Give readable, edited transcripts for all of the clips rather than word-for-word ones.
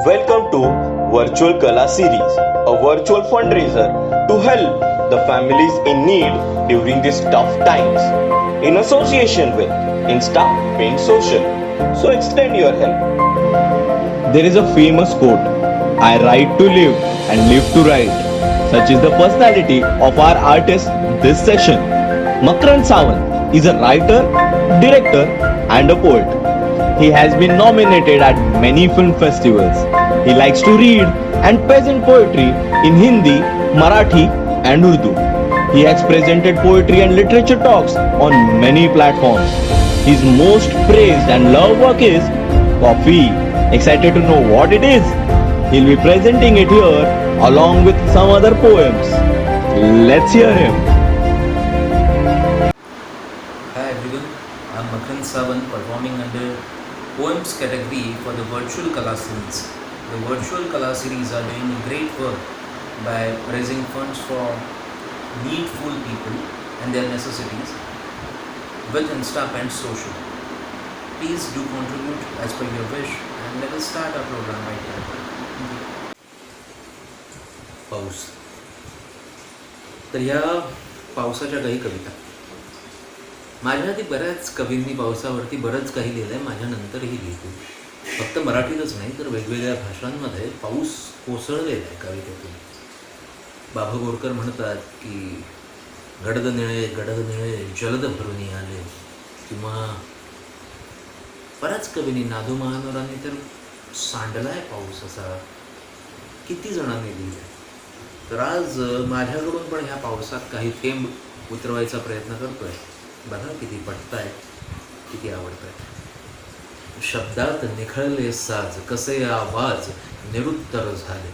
Welcome to Virtual Kala Series, a virtual fundraiser to help the families in need during these tough times. In association with Insta Paint Social. So extend your help. There is a famous quote, I write to live and live to write. Such is the personality of our artist this session. Makran Sawant is a writer, director and a poet. He has been nominated at many film festivals. He likes to read and present poetry in Hindi, Marathi and Urdu. He has presented poetry and literature talks on many platforms. His most praised and loved work is Coffee. Excited to know what it is? He'll be presenting it here along with some other poems. Let's hear him. Hi everyone, I'm Makran Sawant performing under Poems category for the Virtual Kala Series. The Virtual Kala Series are doing great work by raising funds for needful people and their necessities with Insta and social. Please do contribute as per your wish and let us start our program right here. पाऊस. तर या पावसाच्या काही कविता. माझ्या आधी बऱ्याच कवींनी पावसावरती बरंच काही लिहिलं आहे, माझ्यानंतरही लिहितो. फक्त मराठीतच नाही तर वेगवेगळ्या भाषांमध्ये पाऊस कोसळलेला आहे कवितेतून. बाबा बोरकर म्हणतात की गडद निळे जलद भरून आले, किंवा बऱ्याच कवींनी, नादू महानोरांनी तर सांडलाय पाऊस असा किती जणांनी लिहिलं. तर आज माझ्याकडून पण ह्या पावसात काही थेंब उतरवायचा प्रयत्न करतोय. बघा किती पटतायत, किती आवडतायत. शब्दात निखळले साज कसे आवाज निरुत्तर झाले.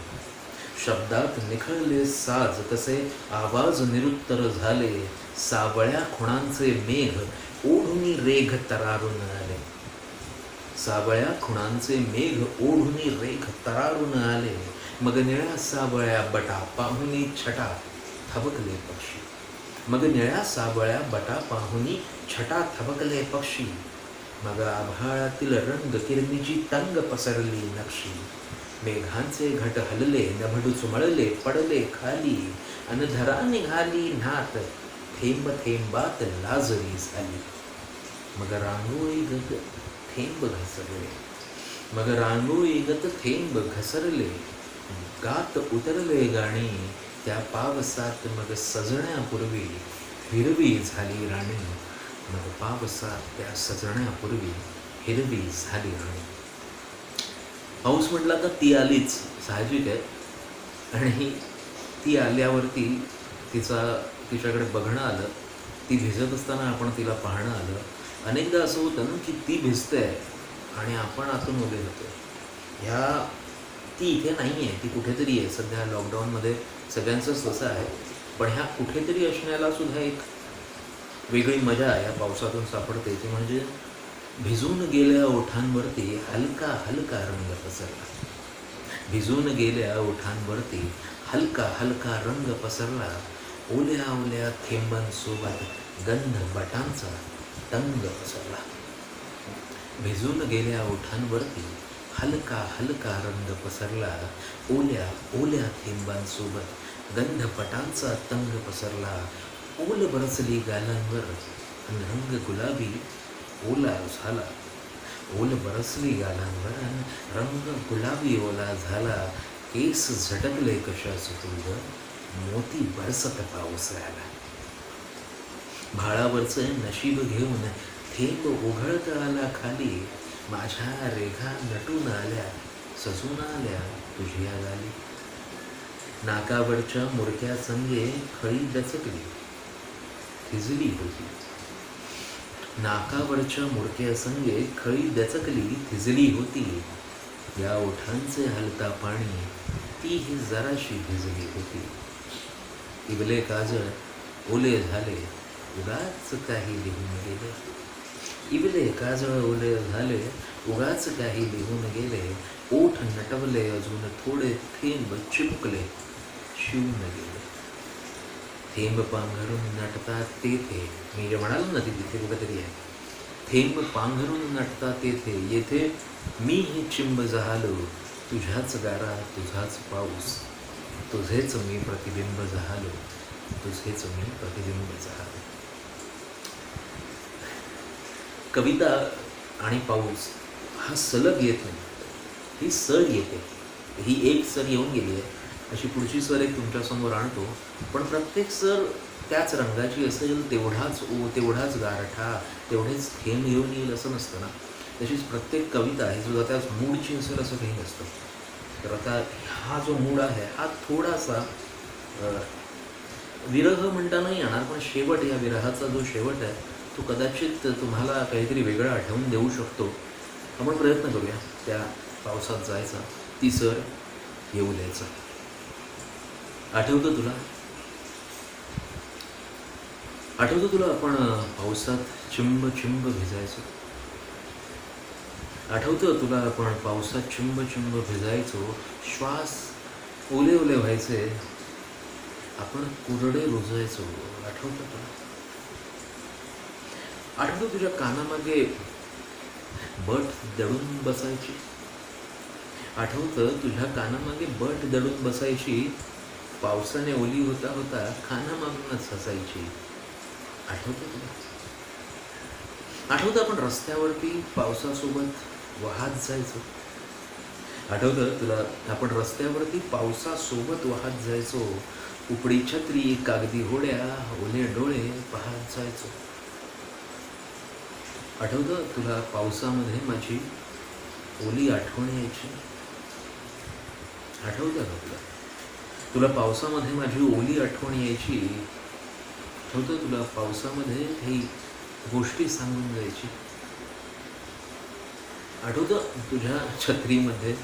शब्दात निखळले साज कसे आवाज निरुत्तर झाले. सावळ्या खुणांचे मेघ ओढुनी रेघ तरारून आले. सावळ्या खुणांचे मेघ ओढुनी रेघ तरारून आले. मग निळ्या सावळ्या बटा पाहुनी छटा थबकले पक्षी. मग निळ्या सावळ्या बटा पाहुनी छटा थबकले पक्षी. मग आभाळातील रंग किरणीची तंग पसरली नक्षी. मेघांचे घट हलले नभडू चुमळले पडले खाली. अनधरा निघाली नात थेंब थेंबात लाजरी झाली. मग रांगोळी गत थेंब घसरले. मग रांगोळी गत थेंब घसरले. गात उतरले गाणी त्या पावसात. मग सजण्यापूर्वी हिरवी झाली राणी. मग पावसात त्या सजण्यापूर्वी हिरवी झाली राणी. पाऊस म्हटला तर ती आलीच, साहजिक आहे. आणि ती आल्यावरती तिच्याकडे बघणं आलं. ती भिजत असताना आपण तिला पाहणं आलं. अनेकदा असं होतं ना की ती भिजते आणि आपण आतून उभे होतो. ती इथे नाही आहे, ती कुठेतरी आहे. सध्या लॉकडाऊनमध्ये सगळ्यांचंच तसं आहे. पण ह्या कुठेतरी असण्याला सुद्धा एक वेगळी मजा या पावसातून सापडते. ती म्हणजे भिजून गेल्या ओठांवरती हलका हलका रंग पसरला. भिजून गेल्या ओठांवरती हलका हलका रंग पसरला. ओल्या ओल्या थेंबांसोबत गंध बटांचा तंग पसरला. भिजून गेल्या ओठांवरती हलका हलका रंग पसरला. ओल्या ओल्या थेंबांसोबत गंधपटांचा तंग पसरला. ओल बरसली गालांवर आणि रंग गुलाबी ओला झाला. ओल बरसली गालांवर आणि रंग गुलाबी ओला झाला. केस झटकले कशाच तुझ मोती बरसत पाऊस आला. भाळावरचे नशीब घेऊन थेंब उघळत आला खाली. माझ्या रेघा नटून आल्या सजून आल्या तुझ्या गाली. नाकावरच्या मुरक्या संगे खळी दचकली थिजली होती. नाकावरच्या मुरक्या संगे खळी दचकली थिजली होती. या ओठांचे हलका पाणी तीही जराशी भिजली होती. इवले काजळ ओले झाले उगाच काही लिहून गेले. इवले काजळ ओले झाले उगाच काही लिहून गेले. ओठ नटवले अजून थोडे थेंब चिपकले शिवून गेले. थेंब पांघरून नटतात तेथे, मी जे म्हणालो ना तिथे कुठेतरी आहे. थेंब पांघरून नटतात तेथे, येथे मी ही चिंब झालो तुझ्याच गारा तुझाच पाऊस, तुझेच मी प्रतिबिंब झालो, तुझेच मी प्रतिबिंब झालो. कविता आणि पाऊस हा सलग येत नाही, ही सर येते. ही एक सर येऊन गेली आहे, अशी पुढची सर एक तुमच्यासमोर आणतो. पण प्रत्येक सर त्याच रंगाची असेल, तेवढाच गारठा, तेवढेच थेंब घेऊन येईल असं नसतं ना. तशीच प्रत्येक कविता ही सुद्धा त्याच मूडची असेल असं काही नसतं. तर आता हा जो मूड आहे हा थोडासा विरह म्हणता नाही येणार, पण शेवट, या विरहाचा जो शेवट आहे तो कदाचित तुम्हाला काहीतरी वेगळं आठवून देऊ शकतो. आपण प्रयत्न करूया त्या पावसात जायचा, ती सर येऊ द्यायचा. आठवतं तुला आपण पावसात चिंब चिंब भिजायचो? आठवतं तुला आपण पावसात चिंब चिंब भिजायचो, श्वास ओले ओले व्हायचे, आपण कुरडे रुजायचो? आठवतं तुला? आठवतं तुझ्या कानामागे बट दडून बसायची? आठवतं तुझ्या कानामागे बट दडून बसायची, पावसाने ओली होता होता कानामागूनच हसायची? आठवतं तुला? आठवतं आपण रस्त्यावरती पावसासोबत वाहत जायचो? आठवतं तुला आपण रस्त्यावरती पावसासोबत वाहत जायचो, उपडी छत्री, कागदी होड्या, ओले डोळे पाहत जायचो? आठवतं तुला पावसामध्ये माझी ओली आठवण यायची? आठवतं का तुला? तुला पावसामध्ये माझी ओली आठवण यायची? आठवतं तुला पावसामध्ये काही गोष्टी सांगून जायची? आठवतं तुझ्या छत्रीमध्ये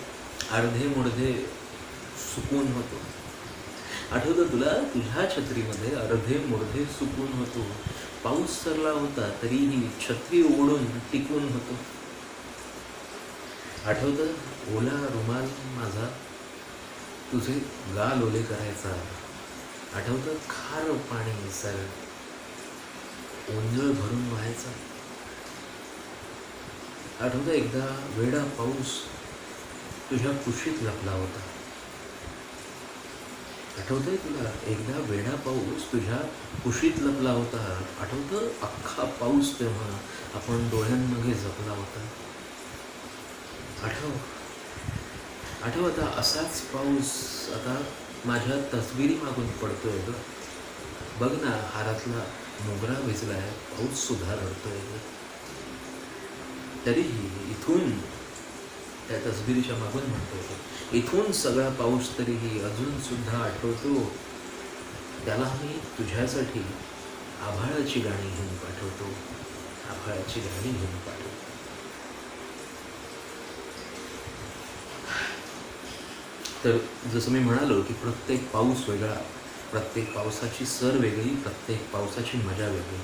अर्धे मुर्धे सुकून होतो? आठवतं तुला तुझ्या छत्रीमध्ये अर्धे मुर्धे सुकून होतो, पाऊस सरला होता तरीही छत्री ओढून टिकून होतो? आठवतं ओला रुमाल माझा तुझे गाल ओले करायचा? आठवतं खारं पाणी सर ओंजळ भरून व्हायचा? आठवतं एकदा वेडा पाऊस तुझ्या कुशीत लपला होता? आठवतंय तुला एकदा वेडा पाऊस तुझ्या कुशीत लपला होता? आठवतं अख्खा पाऊस तेव्हा आपण डोळ्यांमध्ये जपला होता? आठव आता असाच पाऊस आता माझ्या तसबिरी मागून पडतोय ग. बघ ना, हारातला मोगरा भिजलाय, पाऊस सुद्धा रडतोय ग. तरीही इथून त्या तसबिरीच्या मागून म्हणतो, इथून सगळा पाऊस तरीही अजून सुद्धा आठवतो, त्याला मी तुझ्यासाठी आभाळाची गाणी घेऊन पाठवतो, आभाळाची गाणी घेऊन पाठवतो. तर जसं मी म्हणालो की प्रत्येक पाऊस वेगळा, प्रत्येक पावसाची सर वेगळी, प्रत्येक पावसाची मजा वेगळी.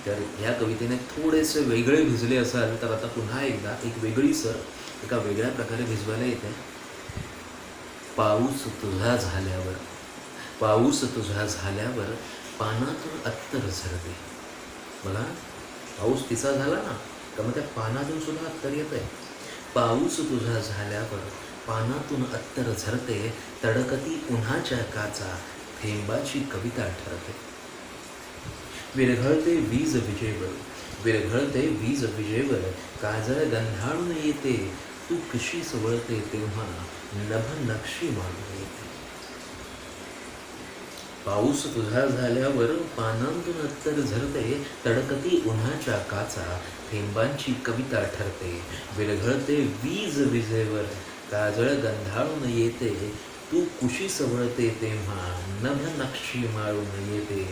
तर ह्या कवितेने थोडेसे वेगळे भिजले असाल तर आता पुन्हा एकदा एक वेगळी सर एका वेगळ्या प्रकारे भिजवायला येते. पाऊस तुझा झाल्यावर, पाऊस तुझा झाल्यावर पानातून अत्तर झरते. बघा, पाऊस तिचा झाला ना तर मग त्या पानातून सुद्धा अत्तर येत आहे. पाऊस तुझा झाल्यावर पानातून अत्तर झरते, तडकती उन्हाच्या काचा, थेंबाची कविता ठरते. विरघळते वीज विजेवर, विरघळते वीज विजेवर, काजळ गंधाळून येते, तू कशी सवळते तेव्हा नभ नक्षी मागून येते. पाऊस तुझा झाल्यावर पानांतून अत्तर झरते, तडकती उन्हाच्या काचा, थेंबांची कविता ठरते. विरघळते वीज विजेवर, काजळ गंधाळून येते, तू कुशी सवळते तेव्हा नभ नक्षी माळून येते.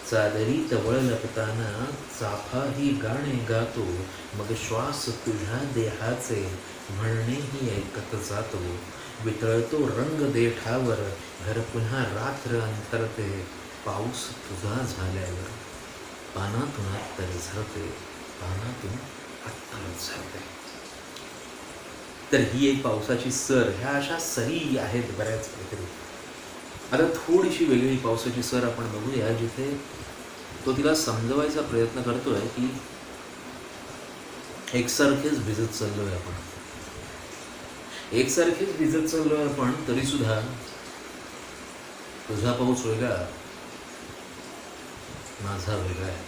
चादरीत वळ लपताना चाफा ही गाणे गातो, मग श्वास तुझ्या देहाचे म्हणणेही ऐकत जातो. वितळतो रंग देठावर, घर पुन्हा रात्र अंतरते, पाऊस तुझा झाल्यावर पानातून अत्तर झरते, पानातून अत्तर झरते. तर ही एक पावसाची सर, ह्या अशा सरी आहेत बऱ्याच काहीतरी. आता थोडीशी वेगळी पावसाची सर आपण बघूया, जिथे तो तिला समजवायचा प्रयत्न करतोय की एकसारखेच भिजत चाललोय आपण, एकसारखेच भिजत चाललो आपण, तरी सुद्धा तुझा पाऊस वेगळा, माझा वेगळा आहे.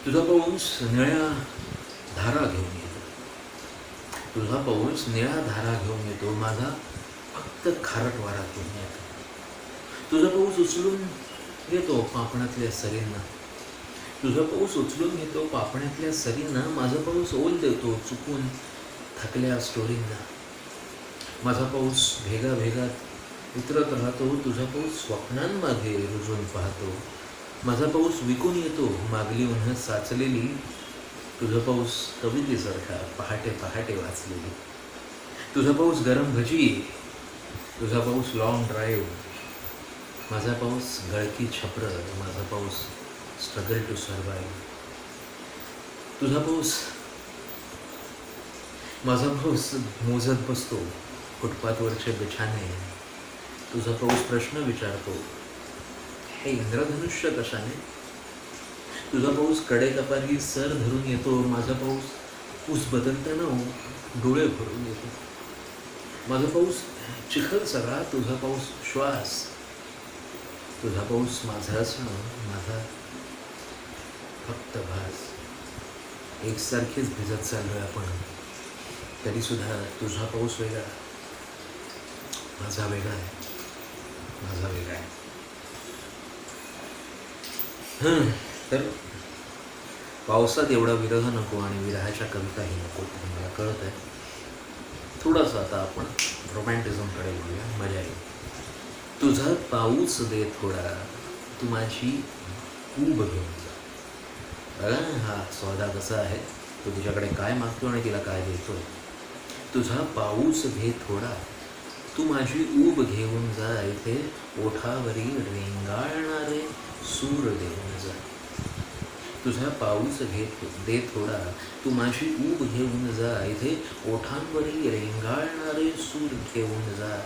तुझा पाऊस निळ्या धारा घेऊन येतो, तुझा पाऊस निळ्या धारा घेऊन येतो, माझा फक्त खारट वारा घेऊन येतो. तुझा पाऊस उचलून घेतो पापणातल्या सरींना, तुझा पाऊस उचलून घेतो पापण्यातल्या सरींना, माझा पाऊस ओल देतो चुकून थकल्या स्टोरींना. माझा पाऊस भेगा भेगात उतरत राहतो, तुझा पाऊस स्वप्नांमध्ये रुजून पाहतो. माझा पाऊस विकून येतो मागली उन्हात साचलेली, तुझा पाऊस कवितेसारखा पहाटे पहाटे वाचलेली. तुझा पाऊस गरम भजी, तुझा पाऊस लॉंग ड्राईव्ह, माझा पाऊस गळकी छपरं, माझा पाऊस स्ट्रगल टू सर्वाईव्ह. तुझा पाऊस, माझा पाऊस मोजत बसतो फुटपाथवरचे बिछाने, तुझा पाऊस प्रश्न विचारतो, हे इंद्रधनुष्य कशाने. तुझा पाऊस कडेकपारी सर धरून येतो, माझा पाऊस ऊस बदलताना डोळे भरून येतो. माझा पाऊस चिखल सगळा, तुझा पाऊस श्वास, तुझा पाऊस माझा असणं, माझा फक्त भास. एकसारखेच भिजत चाललोय आपण, तरी सुद्धा तुझा पाऊस वेगळा, माझा वेगळा आहे, माझा वेगळा आहे. तर पावसात एवढा विरह नको आणि विरहाच्या कविताही नको, मला कळत आहे. थोडंसं आता आपण रोमॅन्टिझमकडे बोलूया, मजा येईल. तुझा पाऊस दे थोडा, तू माझी ऊब घेऊन जा. बघा हा सौदा कसा आहे, तो तुझ्याकडे काय मागतो आणि तिला काय देतो. तुझा पाऊस घे थोडा, तू माझी ऊब घेऊन जा, इथे ओठावरी रेंगाळणारे सूर देऊन जा. तुझा पाऊस दे थोडा, तू माझी ऊब घेऊन जा, इथे ओठांवरी रेंगाळणारे सूर घेऊन जा.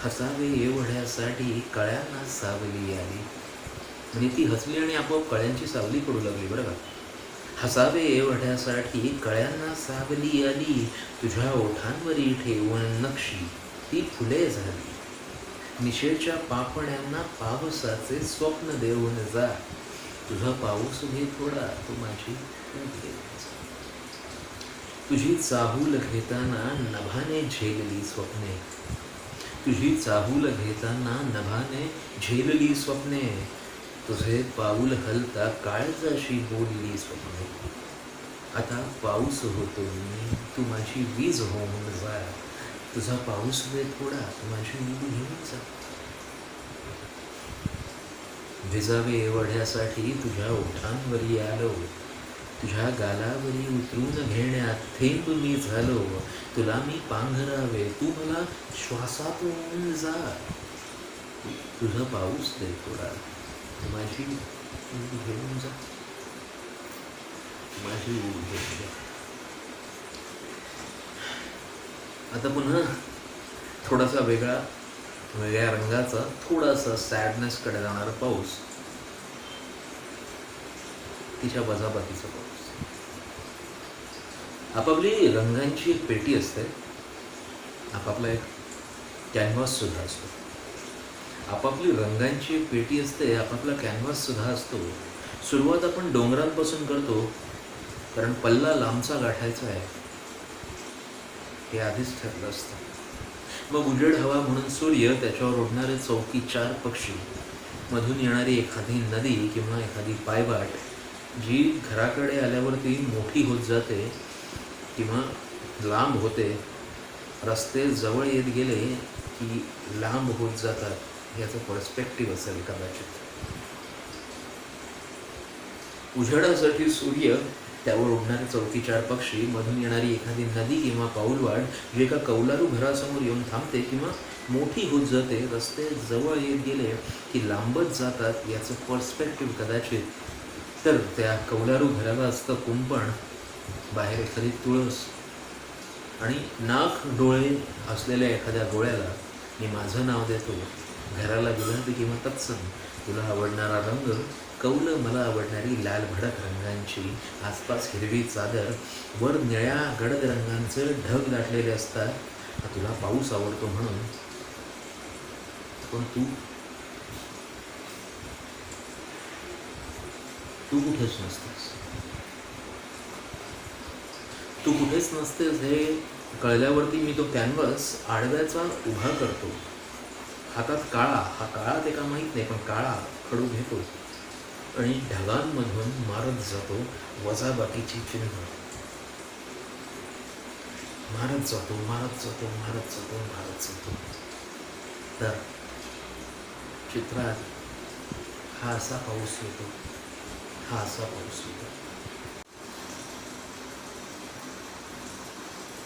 हसावे एवढ्यासाठी कळ्यांना सावली आली. म्हणजे ती हसली आणि आपोआप कळ्यांची सावली पडू लागली बरं का. हसावे एवढ्यासाठी कळ्यांना सावली आली, तुझ्या ओठांवरी ठेवून नक्षी ती फुले झाली. निशेच्या पापण्यांना पावसाचे स्वप्न देऊन जा. तुझा पाऊस घे थोडा, तू माझी ऊब घेऊन जा. तुझी चाहूल घेताना नभाने झेलली स्वप्ने, तुझी चाहूल घेताना नभाने झेलली स्वप्ने, तुझे पाऊल हलता काळजाशी बोलली स्वप्ने. आता पाऊस होतो मी, तू माझी वीज होऊन जा. तुझा पाऊस दे थोडा, तू माझी ऊब घेऊन जा. विजावे एवढ्यासाठी तुझ्या ओठांवरी आलो, तुझ्या गालावरी उतरून घेण्यात थेंब मी झालो. तुला मी पांघरावे, तू मला श्वासातून जा. तुझा पाऊस दे थोडा, तू माझी ऊब घेऊन जा, माझी ऊब घेऊन जा. आता पुन्हा थोडासा वेगळ्या रंगाचा, थोडासा सॅडनेसकडे जाणारा पाऊस, तिच्या वजाबाकीचा पाऊस. आपापली रंगांची एक पेटी असते, आपापला एक कॅनव्हास सुद्धा असतो. आपापली रंगांची एक पेटी असते, आपापला कॅनव्हास सुद्धा असतो. सुरुवात आपण डोंगरांपासून करतो, कारण पल्ला लांबचा गाठायचा आहे हे आधीच ठरलं असतं. मग उजेड हवा म्हणून सूर्य, त्याच्यावर उडणारे 4 पक्षी, मधून येणारी एखादी नदी किंवा एखादी पायवाट, जी घराकडे आल्यावरती मोठी होत जाते किंवा लांब होते. रस्ते जवळ येत गेले की लांब होत जातात, याचा पर्स्पेक्टिव्ह असेल कदाचित. उजेडासाठी सूर्य, त्यावर उडणारे 4 पक्षी, मधून येणारी एखादी नदी किंवा पाऊलवाट, जी एका कौलारू घरासमोर येऊन थांबते किंवा मोठी होत जाते. रस्ते जवळ येत गेले की लांबत जातात, याचं पर्स्पेक्टिव्ह कदाचित. तर त्या कौलारू घराला असतं कुंपण, बाहेर एखादी तुळस आणि नाक डोळे असलेल्या एखाद्या गोळ्याला मी माझं नाव देतो. घराला गुलाबी किंवा तत्सम, तुला आवडणारा रंग कौल मला आवडणारी लाल भडक रंगांची, आसपास हिरवी चादर, वर निळ्या गडद रंगांचे ढग दाटलेले असतात. तुला पाऊस आवडतो म्हणून. पण तू कुठेच नसतेस. तू कुठेच नसतेस हे कळल्यावरती मी तो कॅनव्हास आडव्याचा उभा करतो. हातात काळा, हा काळा ते का माहीत नाही, पण काळा खडू घेतो आणि ढगांमधून मारत जातो वजाबाकीची चिन्ह. मारत जातो, मारत जातो, मारत जातो, मारत जातो. तर चित्रात हा असा पाऊस होतो, हा असा पाऊस होतो.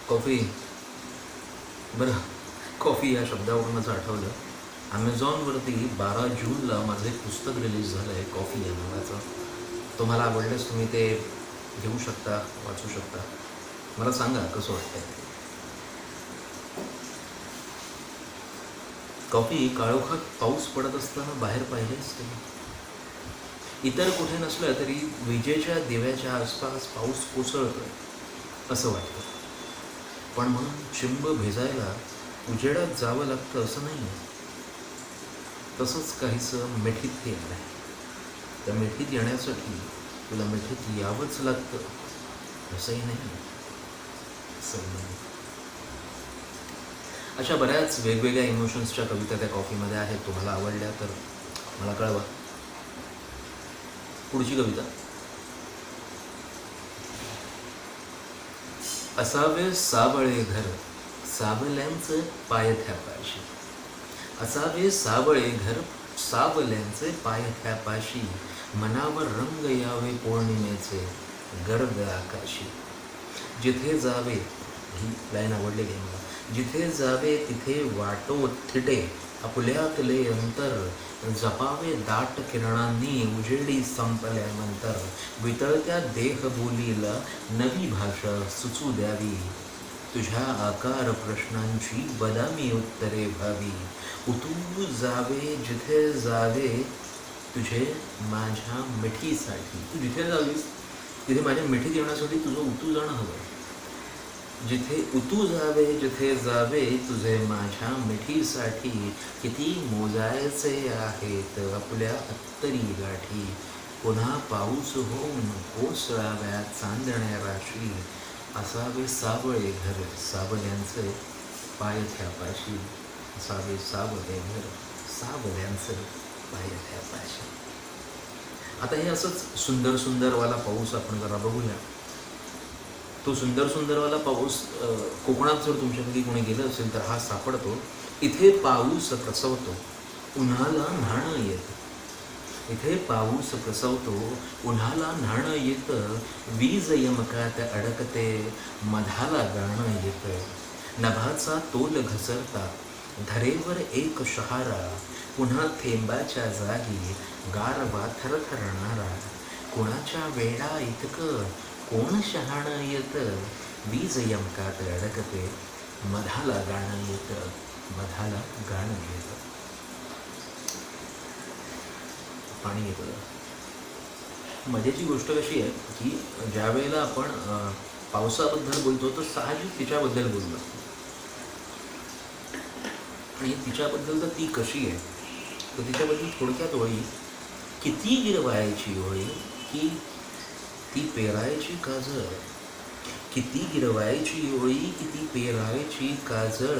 कॉफी, बरं, कॉफी या शब्दावरूनच आठवलं, ॲमेझॉनवरती 12 जूनला माझं एक पुस्तक रिलीज झालं आहे, कॉफी या नावाचं. तुम्हाला आवडल्यास तुम्ही ते घेऊ शकता, वाचू शकता. मला सांगा कसं वाटतंय. कॉफी, काळोखात पाऊस पडत असताना बाहेर पाहिलेच तुम्ही. इतर कुठे नसलं तरी विजेच्या दिव्याच्या आसपास पाऊस कोसळतोय असं वाटतं. पण म्हणून चिंब भिजायला उजेडात जावं लागतं असं नाही आहे. तसंच काहीसं मिठीत येणं आहे. त्या मिठीत येण्यासाठी तुला मिठीत यावंच लागतं असंही नाही, असंही नाही. अशा बऱ्याच वेगवेगळ्या इमोशन्सच्या कविता त्या कॉफीमध्ये आहेत. तुम्हाला आवडल्या तर मला कळवा. पुढची कविता. असावे सावळे घर, सावल्यांचे पाय थ्यापाशी. असावे सावळे घर, सावल्यांचे पाय थ्यापाशी. मनावर रंग यावे पौर्णिमेचे, गर्द आकाशी. जिथे जावे, ही लाईन आवडलेली आहे मला. जिथे जावे तिथे वाटो थिटे, आपुल्यातले अंतर. जपावे दाट किरणांनी उजेडी संपल्यानंतर. वितळत्या देहबोलीला नवी भाषा सुचू द्यावी. तुझ्या आकार प्रश्नांची बदामी उत्तरे व्हावी. उतू जावे जिथे जावे तुझे माझ्या मिठीसाठी. तू जिथे जावीस तिथे माझ्या मिठीत येण्यासाठी तुझं उतू जाणं हवं. जिथे उतू जावे जिथे जावे तुझे माझ्या मिठीसाठी. किती मोजायचे आहेत आपल्या अत्तरी गाठी. पुन्हा पाऊस होऊन कोसळाव्या चांदण्या राशी. असावे सावळे घर, सावल्यांचे पाय थ्यापाशी. असावे सावळे घर, सावल्यांचे पाय थ्यापाशी. आता हे असंच सुंदर सुंदरवाला पाऊस आपण जरा बघूया. तो सुंदर सुंदरवाला पाऊस कोकणात जर तुमच्यापैकी कोणी गेलं असेल तर हा सापडतो. इथे पाऊस प्रसवतो, उन्हाला न्हाणं येतं. इथे पाऊस प्रसवतो, उन्हाला न्हाणं येतं. वीज यमकात अडकते, मधाला गाणं येतं. नभाचा तोल घसरता, धरेवर एक शहारा. पुन्हा थेंबाच्या जागी गारवा थरथरणारा. कोणाच्या वेळा इतकं कोण शहाणं येतं. वीज यमकात अडकते, मधाला गाणं येतं, मधाला गाणं येतं. पाणी येतं. मजेची गोष्ट कशी आहे की ज्या वेळेला आपण पावसाबद्दल बोलतो तर साहजिक तिच्याबद्दल बोललो. आणि तिच्याबद्दल तर ती कशी आहे तर तिच्याबद्दल थोडक्यात ओळी. किती गिरवायची होळी की ती पेरायची काजळ. किती गिरवायची होळी किती पेरायची काजळ.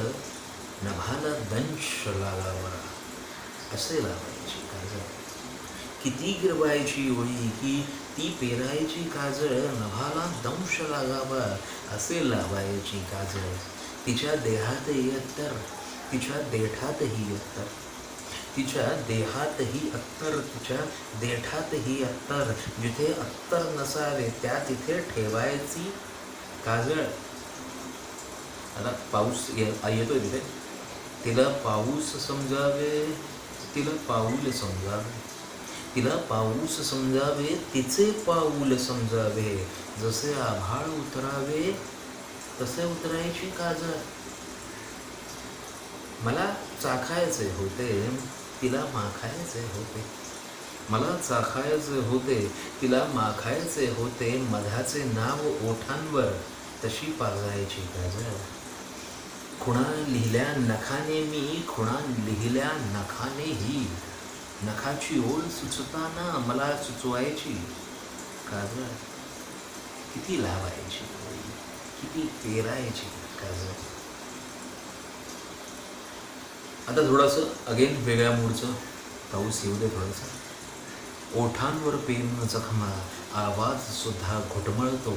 नभाला दंश लागावा असे लावायची काजळ. किती गिरवायची होळी की ती पेरायची काजळ. नभाला दंश लागावा असे लावायची काजळ. तिच्या देहातही अत्तर, तिच्या देठातही अत्तर. तिच्या देहातही अत्तर, तिच्या देठातही अत्तर. जिथे अत्तर नसावे त्या तिथे ठेवायची काजळ. आता पाऊस येतोय तिथे. तिला पाऊस समजावे, तिला पाऊल समजावे. तिला पाऊस समजावे, तिचे पाऊल समजावे. जसे आभाळ उतरावे तसे उतरायची काजळ. मला चाखायचे होते, तिला माखायचे होते. मला चाखायचे होते, तिला माखायचे होते, मधाचे नाव ओठांवर तशी पाजायची गाजर. खुणा लिहिल्या नखाने मी, खुणा लिहिल्या नखाने ही, नखाची ओढ सुचताना मला सुचवायची काजळ. किती लावायची, किती पेरायची काजळ. आता थोडंसं अगेन वेगळ्या मूडचं, पाऊस येऊ दे थोडंसं. ओठांवर पेरून जखमा, आवाज सुद्धा घुटमळतो,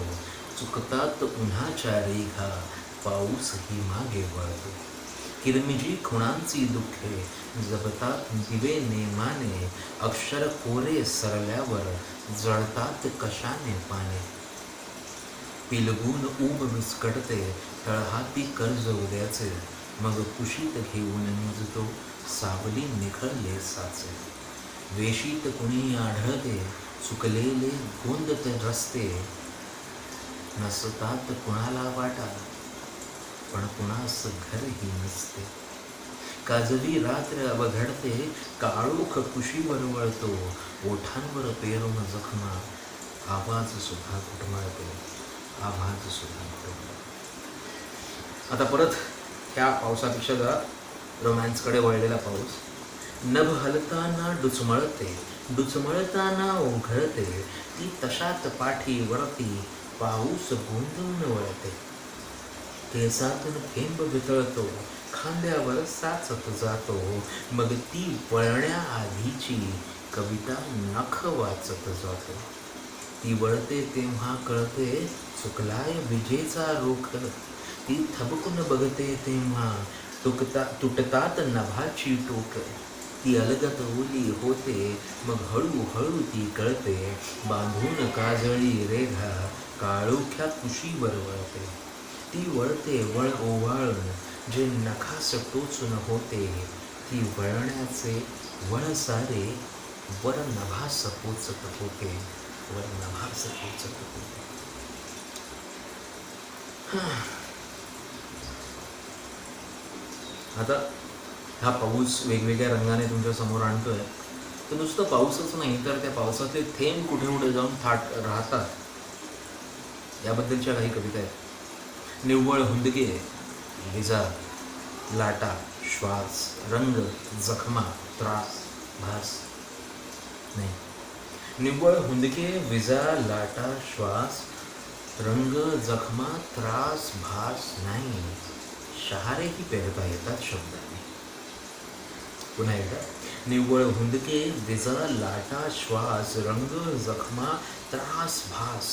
चुकतात उन्हाच्या रेघा, पाऊस ही मागे वळतो. किरमिजी खुणांची दुःखे जपतात दिवे नेमाने, अक्षर कोरे सरल्यावर जळतात कशाने पाने. पिलगून ऊब विस्कटते, तळहाती कर्ज उद्याचे, मग कुशीत घेऊन निजतो सावली निखळले साचे. वेशीत कुणी आढळते, चुकलेले गोंदते रस्ते, नसतात कुणाला वाटा, पण कुणास घरही नसते. काजवी रात्र अवघडते, काळोख कुशीवर वळतो, ओठांवर पेरून जखमा, आवाज सुद्धा घुटमळतो, आवाज सुद्धा घुटमळतो. आता परत ह्या पावसापेक्षा जरा रोमॅन्सकडे वळलेला पाऊस. नभ हलताना डुचमळते, डुचमळताना उघळते, ती तशात पाठी वरती पाऊस गोंधळून वळते. केसातून थेंब वितळतो, खांद्यावर साचत जातो, मग ती वळण्याआधीची कविता नख वाचत जातो. ती वळते तेव्हा कळते, चुकलाय विजेचा रोख, ती थबकून बघते तेव्हा तुटतात नभाची टोक. ती अलगत ओली होते, मग हळूहळू ती कळते, बांधून काजळी रेघा काळोख्या कुशीवर वळते. ती वळते वळ ओवाळून, जे नखास टोचून होते, ती वळण्याचे वळ सारे वर नभास पोचत होते, वर नभास पोचत होते. आता हा पाऊस वेगवेगळ्या रंगाने तुमच्या समोर आणतोय, तर नुसतं पाऊसच नाही, तर त्या पावसातले थेंब कुठे कुठे जाऊन राहतात याबद्दलच्या काही कविता आहेत. निव्वळ हुंदके, विजा, लाटा, श्वास, रंग, जखमा, त्रास, भास. नाही, निव्वळ हुंदके, विजा, लाटा, श्वास, रंग, जखमा, त्रास, भास नाही, शहारेही पेरता येतात शब्दाने. पुन्हा एकदा, निव्वळ हुंदके, विजा, लाटा, श्वास, रंग, जखमा, त्रास, भास.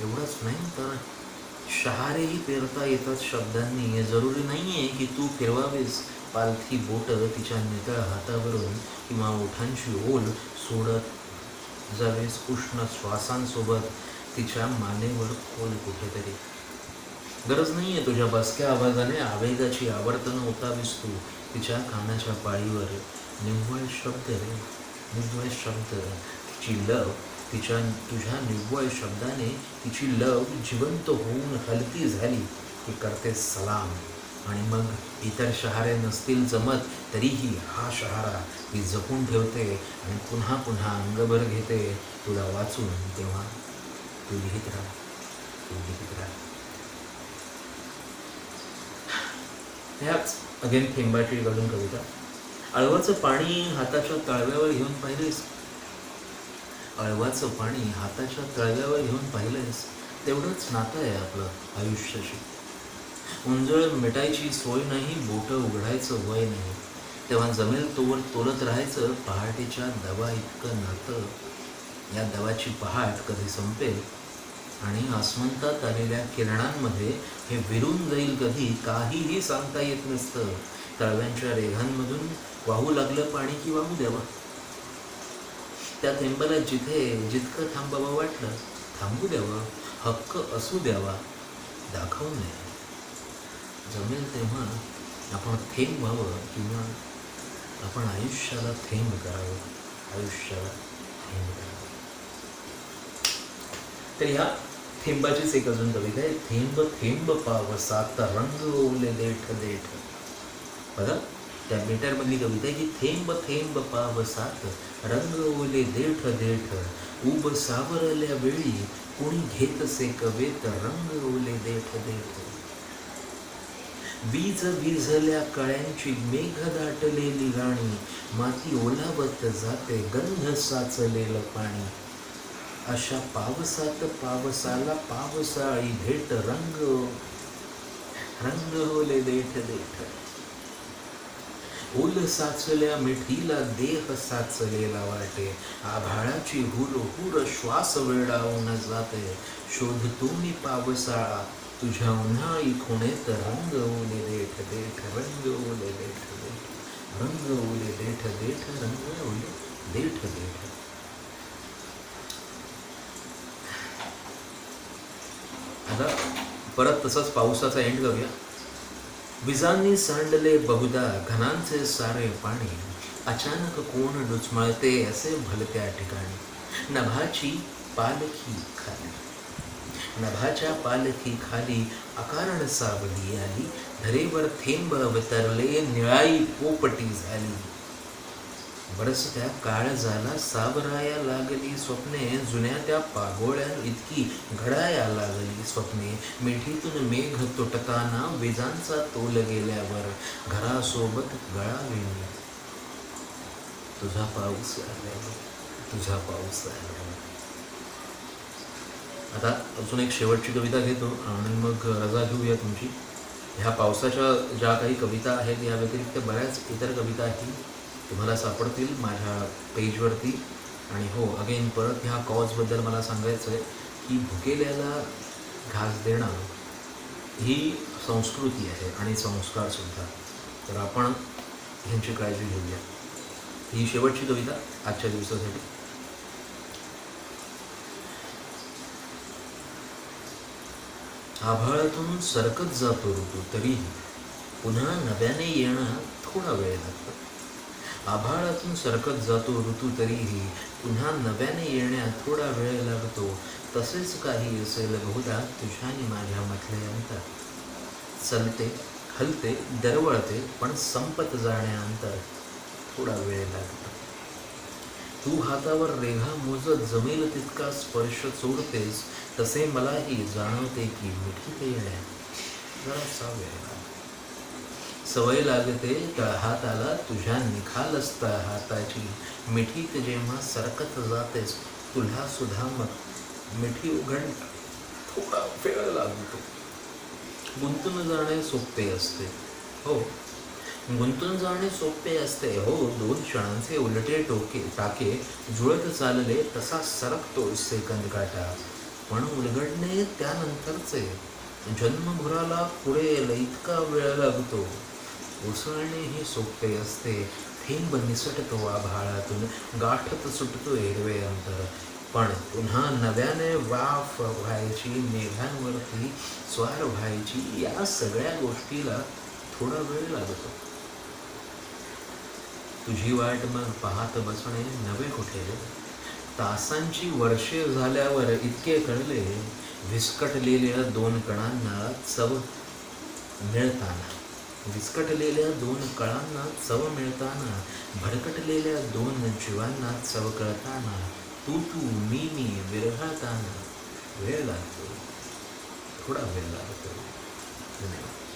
एवढंच नाही तर शहारेही पेरता येतात शब्दांनी. जरुरी नाही आहे की तू फिरवावेस पालथी बोट तिच्या नितळ हातावरून, किंवा ओठांची ओल सोडत जावेस उष्ण श्वासांसोबत तिच्या मानेवर खोल कुठेतरी. गरज नाही आहे तुझ्या बसक्या आवाजाने आवेगाची आवर्तनं होतावीस तू तिच्या कानाच्या पाळीवर. निव्वळ शब्द रे, निव्वळ शब्द, तिची लव, तुझ्या निव्वळ शब्दाने तिची लव जिवंत होऊन हलकी झाली की करते सलाम. आणि मग इतर शहारे नसतील जमत तरीही हा शहारा ती जपून ठेवते आणि पुन्हा पुन्हा अंगभर घेते तुला वाचून. तेव्हा तू लिहित राहा, तू लिहित राहा. ह्याच अगेन थेंबाची घडून कविता. अळवाचं पाणी हाताच्या तळव्यावर घेऊन पाहिलेस, अळवाचं पाणी हाताच्या तळव्यावर घेऊन पाहिलेस, तेवढंच नातं आहे आपलं आयुष्याशी. उंजळ मिटायची सोय नाही, बोटं उघडायचं वय नाही, तेव्हा जमेल तोवर तोलत राहायचं पहाटेच्या दवा इतकं नातं. या दवाची पहाट कधी संपेल आणि आसमंतात आलेल्या किरणांमध्ये हे विरून जाईल कधी, काहीही सांगता येत नसतं. तळव्यांच्या रेघांमधून वाहू लागलं पाणी की वाहू द्यावं. त्या थेंबाला जितकं थांबावं वाटलं थांबू द्यावं, हक्क असू द्यावा, दाखवू नये. जमेल तेव्हा आपण थेंब व्हावं किंवा आपण आयुष्याला थेंब करावं, आयुष्याला थेंब करावं. तर ह्या थेंबाचीच एक अजून कविता आहे. थेंब थेंब पावसात रंग ओले देठ देठ. बघा त्या मीटरमधली कविता आहे की थेंब थेंब पावसात रंग ओले देठ देठ उब सावरल्या वेळी कोणी घेतसे कवेत रंग ओले देठ देठ. वीज विझल्या कळ्यांची मेघ दाटलेली गाणी माती ओलावत जाते गंध साचलेलं पाणी. अशा पावसात पावसाला पावसाळी भेट रंग रंग ओले देठ देठ. ओल साचल्या मिठीला देह साचलेला वाटे आभाळाची हुर श्वास वेडावून जाते. शोधतो मी पावसाळा तुझ्या उन्हाळी खुणेत रंग ओले देठ देठ रंग ओले देठ देठ रंग ओले देठ देठ रंग ओले देठ देठ. आता परत तसंच पावसाचा एंड करूया. विजांनी सांडले बहुधा घनांचे सारे पाणी अचानक कोण डुचमळते असे भलत्या ठिकाणी. नभाची पालखी खाली नभाच्या पालखी खाली अकारण सावली आली. धरेवर थेंब अवतरले निळाई पोपटी झाली. बरसत्या काळ झाला सावराया लागली स्वप्ने जुन्या त्या पागोळ्या इतकी घडाया लागली स्वप्ने. मिठीतून मेघ तुटताना विजांचा तोल गेल्यावर घरासोबत गळावी तुझा पाऊस आल्यावर तुझा पाऊस आल्यावर. आता अजून एक शेवटची कविता घेतो आणि मग रजा घेऊया तुमची. ह्या पावसाच्या ज्या काही कविता आहेत या व्यतिरिक्त बऱ्याच इतर कविताही तुम्हाला सापडतील माझ्या पेजवरती. आणि हो अगेन परत ह्या कॉजबद्दल मला सांगायचं आहे की भुकेल्याला घास देणं ही संस्कृती आहे आणि संस्कारसुद्धा. तर आपण ह्यांची काळजी घेऊया. ही शेवटची कविता आजच्या दिवसासाठी. आभाळातून सरकत जातो ऋतू तरीही पुन्हा नव्याने येणं थोडा वेळ लागतो. आभाळातून सरकत जातो ऋतू तरीही पुन्हा नव्याने येण्यात थोडा वेळ लागतो. तसेच काही असेल बहुधा तुझ्याने माझ्या मधले अंतर. चलते हलते दरवळते पण संपत जाण्याअंतर थोडा वेळ लागतो. तू हातावर रेघा मोजत जमेल तितका स्पर्श चोरतेस तसे मलाही जाणवते की मिठीत येण्यात जरासा वेळ लागतो. सवय लागते हाताला तुझ्या निखालस्त हाताची. मिठीत जेव्हा सरकत जातेस तुला सुद्धा मग मिठी उघड थोडा वेळ लागतो. गुंतून जाणे सोपे असते हो गुंतून जाणे सोपे असते हो. दोन क्षणांचे उलटे टाके जुळत चालले तसा सरकतो सेकंद काटा. पण उलगडणे त्यानंतरचे जन्मभराला पुढे इतका वेळ लागतो. उसळणे ही सोपे असते. थेंब निसटतो आभाळातून गाठत सुटतो हिरवे अंतर. पण पुन्हा नव्याने वाफ व्हायची मेघांवरती स्वार व्हायची या सगळ्या गोष्टीला थोडा वेळ लागतो. तुझी वाट मग पाहत बसणे नवे कुठे. तासांची वर्षे झाल्यावर इतके कळले विस्कटलेल्या दोन कणांना चव मिळताना. विस्कटलेल्या दोन कळांना चव मिळताना भरकटलेल्या दोन जीवांना चव कळताना. तू मी विरघळताना वेळ लागतो थोडा वेळ लागतो. धन्यवाद.